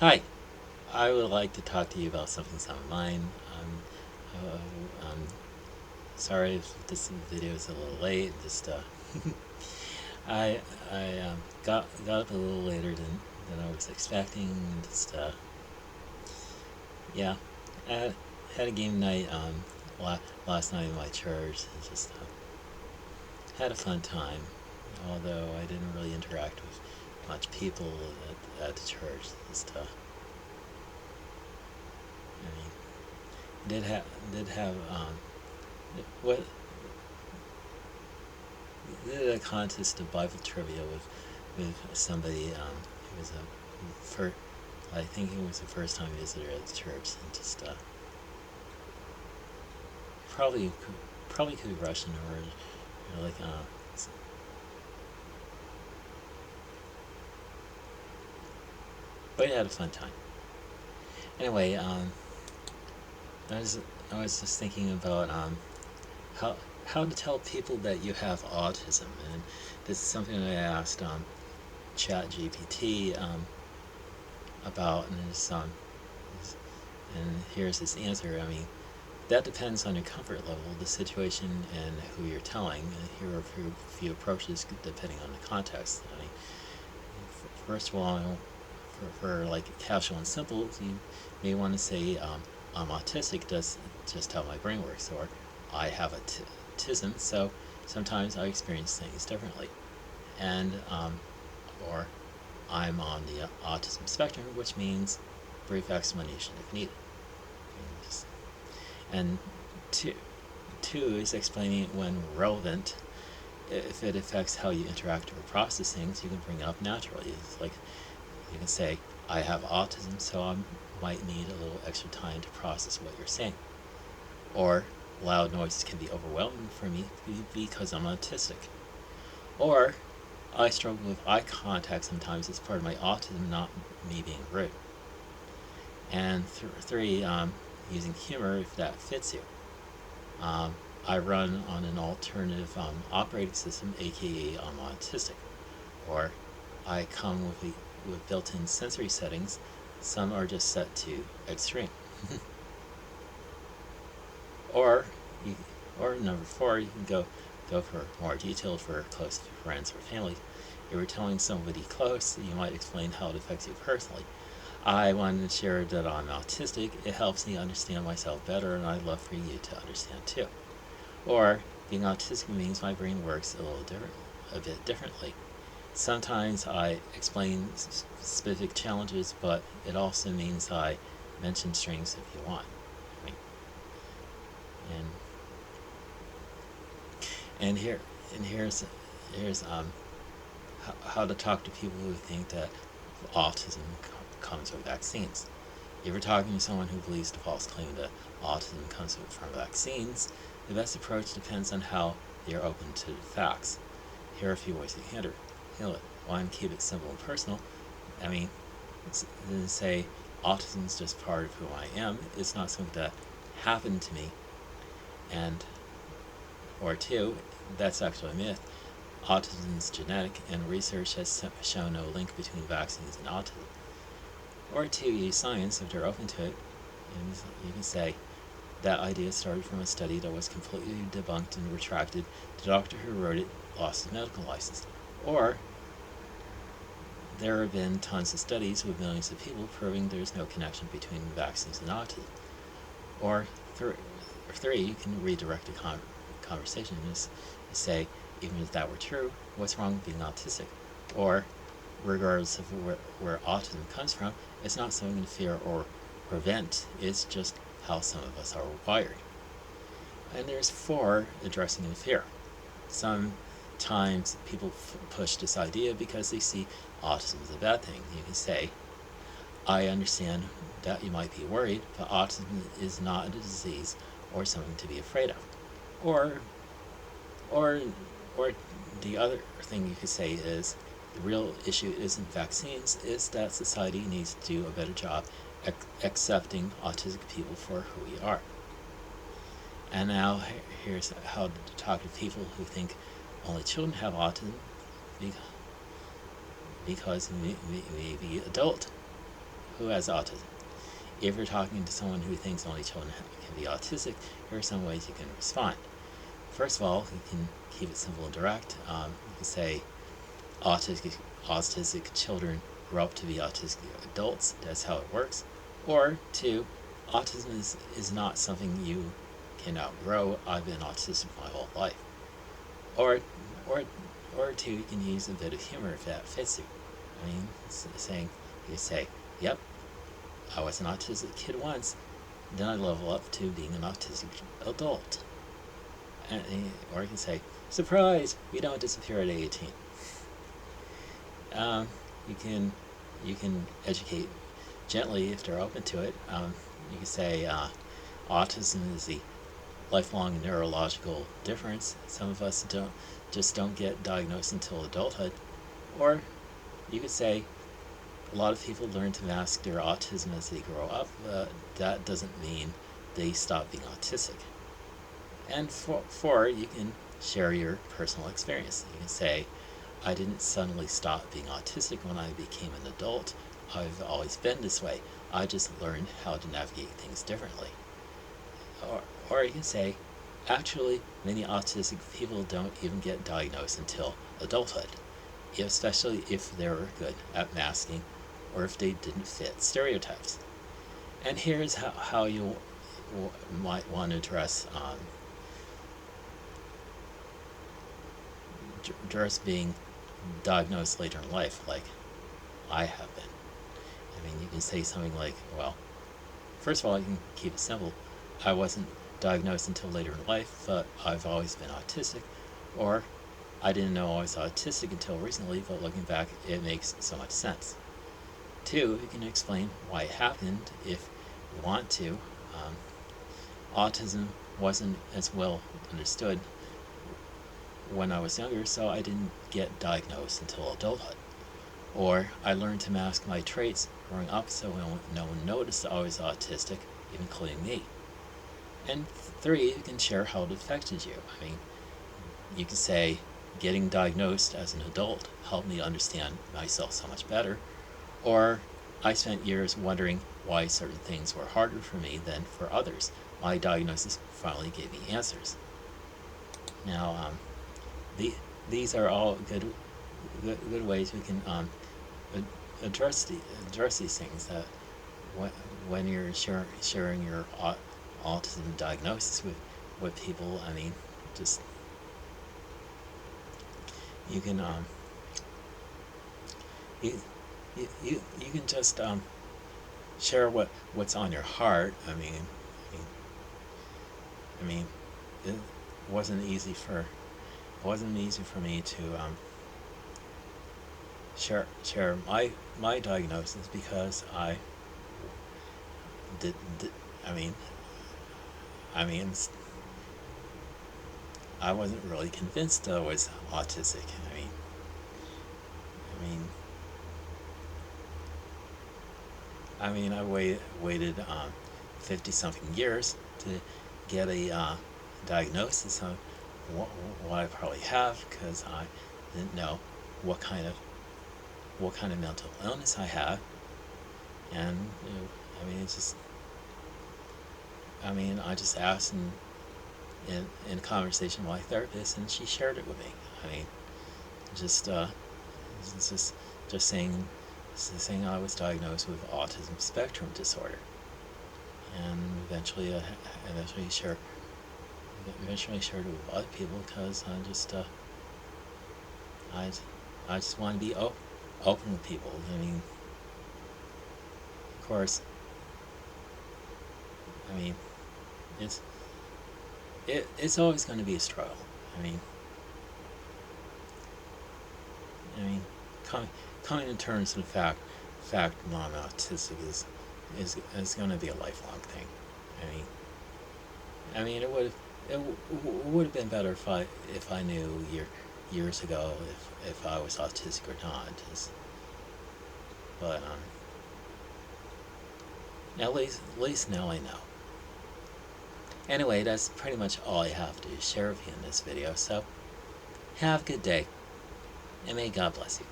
Hi, I would like to talk to you about something's on mine. I'm sorry if this video is a little late. Just I got up a little later than I was expecting. Just yeah, I had a game night last night in my church. And just had a fun time. Although I didn't really interact with much people at the church. Just I mean, did have what did a contest of Bible trivia with somebody. It was a for I think it was the first time visitor at the church, and just probably probably could be Russian or like but I had a fun time. Anyway, I was I was just thinking about how how to tell people that you have autism, and this is something that I asked ChatGPT about, and here's his answer. I mean, that depends on your comfort level, the situation, and who you're telling. Here are a few approaches depending on the context. I mean, first of all, for like casual and simple, you may want to say, I'm autistic, that's just how my brain works, or I have autism, so sometimes I experience things differently. And or I'm on the autism spectrum, which means brief explanation if needed. And two, two is explaining it when relevant. If it affects how you interact or process things, you can bring it up naturally. It's like you can say, I have autism, so I might need a little extra time to process what you're saying. Or loud noises can be overwhelming for me because I'm autistic. Or I struggle with eye contact sometimes as part of my autism, not me being rude. And three, using humor if that fits you. I run on an alternative operating system, aka I'm autistic. Or I come with built-in sensory settings. Some are just set to extreme. or you, or number four, you can go for more detailed for close friends or family. If you're telling somebody close, you might explain how it affects you personally. I wanted to share that I'm autistic. It helps me understand myself better, and I'd love for you to understand too. Or being autistic means my brain works a bit differently. Sometimes I explain specific challenges, but it also means I mention strengths if you want. I mean, and and here and here's how to talk to people who think that autism comes with vaccines. If you're talking to someone who believes the false claim that autism comes from vaccines, the best approach depends on how they are open to the facts. Here are a few ways to handle it. One, keep it simple and personal. I mean, say autism is just part of who I am. It's not something that happened to me. And or two, that's actually a myth. Autism is genetic, and research has shown no link between vaccines and autism. Or two, use science if they're open to it. And you can say that idea started from a study that was completely debunked and retracted. The doctor who wrote it lost his medical license. Or there have been tons of studies with millions of people proving there's no connection between vaccines and autism. Or three, you can redirect the conversation and say, even if that were true, what's wrong with being autistic? Or, regardless of where autism comes from, it's not something to fear or prevent, it's just how some of us are wired. And there's four, addressing the fear. Sometimes people push this idea because they see autism as a bad thing. You can say, I understand that you might be worried, but autism is not a disease or something to be afraid of. Or the other thing you could say is the real issue isn't vaccines, is that society needs to do a better job accepting autistic people for who we are. And now here's how to talk to people who think only children have autism because maybe adult who has autism. If you're talking to someone who thinks only children can be autistic, here are some ways you can respond. First of all, you can keep it simple and direct. You can say autistic children grow up to be autistic adults. That's how it works. Or two, autism is not something you can outgrow. I've been autistic my whole life. Or two, you can use a bit of humor if that fits you. I mean, you say, yep, I was an autistic kid once, then I level up to being an autistic adult. Or you can say, surprise, we don't disappear at 18. You can educate gently if they're open to it. You can say autism is the lifelong neurological difference. Some of us don't get diagnosed until adulthood. Or you could say a lot of people learn to mask their autism as they grow up. That doesn't mean they stop being autistic. And four, you can share your personal experience. You can say, I didn't suddenly stop being autistic when I became an adult. I've always been this way. I just learned how to navigate things differently. Or you can say, actually, many autistic people don't even get diagnosed until adulthood, especially if they were good at masking or if they didn't fit stereotypes. And here's how you might want to address being diagnosed later in life, like I have been. I mean, you can say something like, well, first of all, you can keep it simple. I wasn't diagnosed until later in life, but I've always been autistic. Or, I didn't know I was autistic until recently, but looking back, it makes so much sense. Two, you can explain why it happened if you want to. Autism wasn't as well understood when I was younger, so I didn't get diagnosed until adulthood. Or, I learned to mask my traits growing up so no one noticed I was autistic, including me. And three, you can share how it affected you. I mean, you can say, getting diagnosed as an adult helped me understand myself so much better. Or, I spent years wondering why certain things were harder for me than for others. My diagnosis finally gave me answers. Now, these are all good ways we can address these things. That when you're sharing your autism diagnosis with people, I mean, just you can you can just share what's on your heart. I mean, it wasn't easy for me to share my diagnosis because I did I mean I wasn't really convinced I was autistic. I waited 50-something years to get a diagnosis of what I probably have, because I didn't know what kind of mental illness I had. And I just asked in conversation with my therapist, and she shared it with me. Just saying I was diagnosed with autism spectrum disorder, and eventually shared it with other people, because I just want to be open with people. Of course, it's always going to be a struggle. Coming to terms with the fact I'm autistic is going to be a lifelong thing. It would have been better if I knew years ago if I was autistic or not. But at least now I know. Anyway, that's pretty much all I have to share with you in this video. So have a good day, and may God bless you.